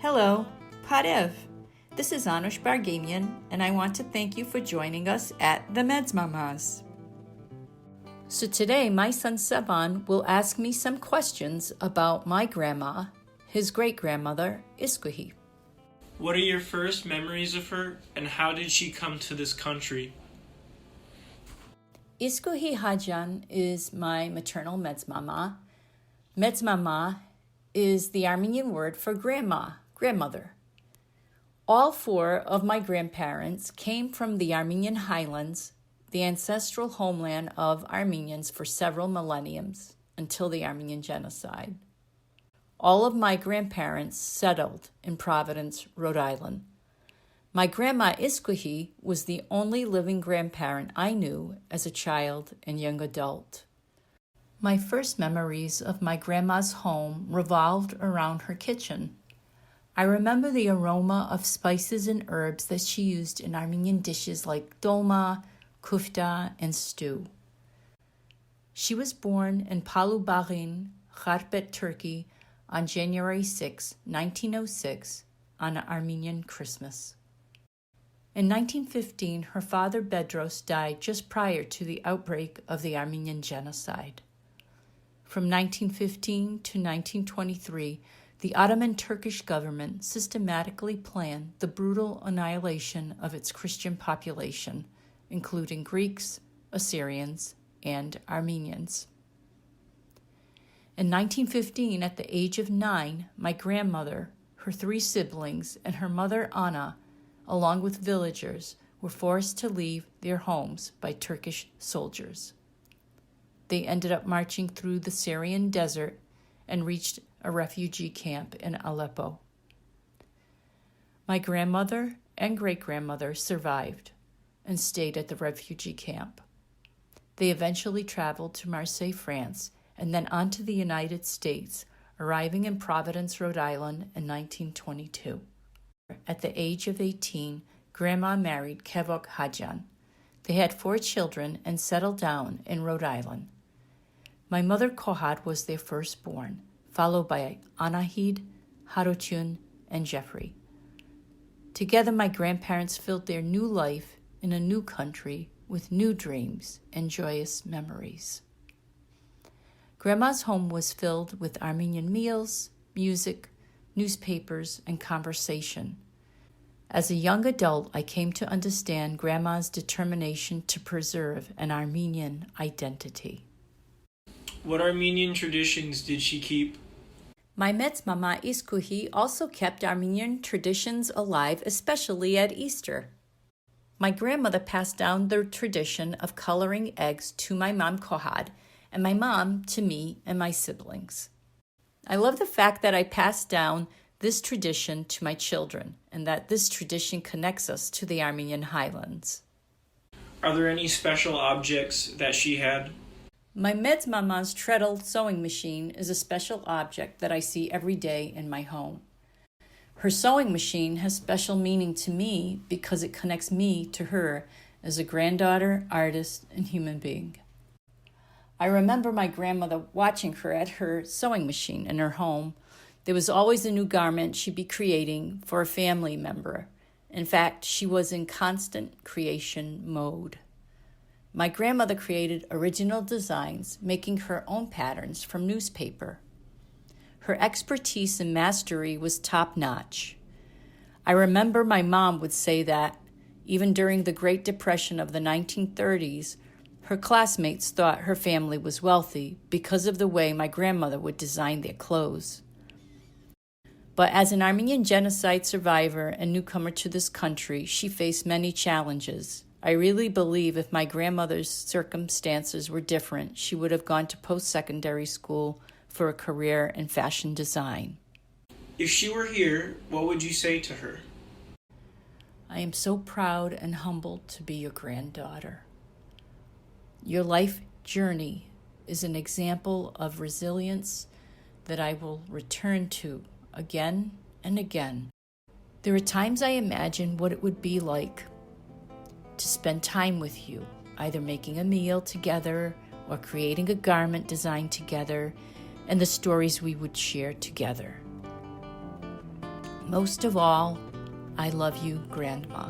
Hello, Parev. This is Anoush and I want to thank you for joining us at TheMedzMamas. So today, my son Sevan will ask me some questions about my grandma, his great-grandmother, Esgouhi. What are your first memories of her, and how did she come to this country? Esgouhi Hajian is my maternal Medz Mama. Medz Mama is the Armenian word for grandmother. All four of my grandparents came from the Armenian highlands, the ancestral homeland of Armenians for several millenniums until the Armenian Genocide. All of my grandparents settled in Providence, Rhode Island. My grandma Esgouhi was the only living grandparent I knew as a child and young adult. My first memories of my grandma's home revolved around her kitchen. I remember the aroma of spices and herbs that she used in Armenian dishes like dolma, kufta, and stew. She was born in Palou Baghin, Kharpet, Turkey, on January 6, 1906, on Armenian Christmas. In 1915, her father Bedros died just prior to the outbreak of the Armenian Genocide. From 1915 to 1923, the Ottoman Turkish government systematically planned the brutal annihilation of its Christian population, including Greeks, Assyrians, and Armenians. In 1915, at the age of 9, my grandmother, her 3 siblings, and her mother Anna, along with villagers, were forced to leave their homes by Turkish soldiers. They ended up marching through the Syrian desert and reached a refugee camp in Aleppo. My grandmother and great-grandmother survived and stayed at the refugee camp. They eventually traveled to Marseilles, France, and then on to the United States, arriving in Providence, Rhode Island in 1922. At the age of 18, Grandma married Esgouhi Hajian. They had 4 children and settled down in Rhode Island. My mother Kohad was their firstborn, followed by Anahid, Harochun, and Jeffrey. Together, my grandparents filled their new life in a new country with new dreams and joyous memories. Grandma's home was filled with Armenian meals, music, newspapers, and conversation. As a young adult, I came to understand Grandma's determination to preserve an Armenian identity. What Armenian traditions did she keep? My Medz Mama Esgouhi also kept Armenian traditions alive, especially at Easter. My grandmother passed down the tradition of coloring eggs to my mom Kohad, and my mom to me and my siblings. I love the fact that I passed down this tradition to my children, and that this tradition connects us to the Armenian highlands. Are there any special objects that she had? My Medz Mama's treadle sewing machine is a special object that I see every day in my home. Her sewing machine has special meaning to me because it connects me to her as a granddaughter, artist, and human being. I remember my grandmother watching her at her sewing machine in her home. There was always a new garment she'd be creating for a family member. In fact, she was in constant creation mode. My grandmother created original designs, making her own patterns from newspaper. Her expertise and mastery was top-notch. I remember my mom would say that, even during the Great Depression of the 1930s, her classmates thought her family was wealthy because of the way my grandmother would design their clothes. But as an Armenian Genocide survivor and newcomer to this country, she faced many challenges. I really believe if my grandmother's circumstances were different, she would have gone to post-secondary school for a career in fashion design. If she were here, what would you say to her? I am so proud and humbled to be your granddaughter. Your life journey is an example of resilience that I will return to again and again. There are times I imagine what it would be like to spend time with you, either making a meal together or creating a garment design together, and the stories we would share together. most of all, I love you, Grandma.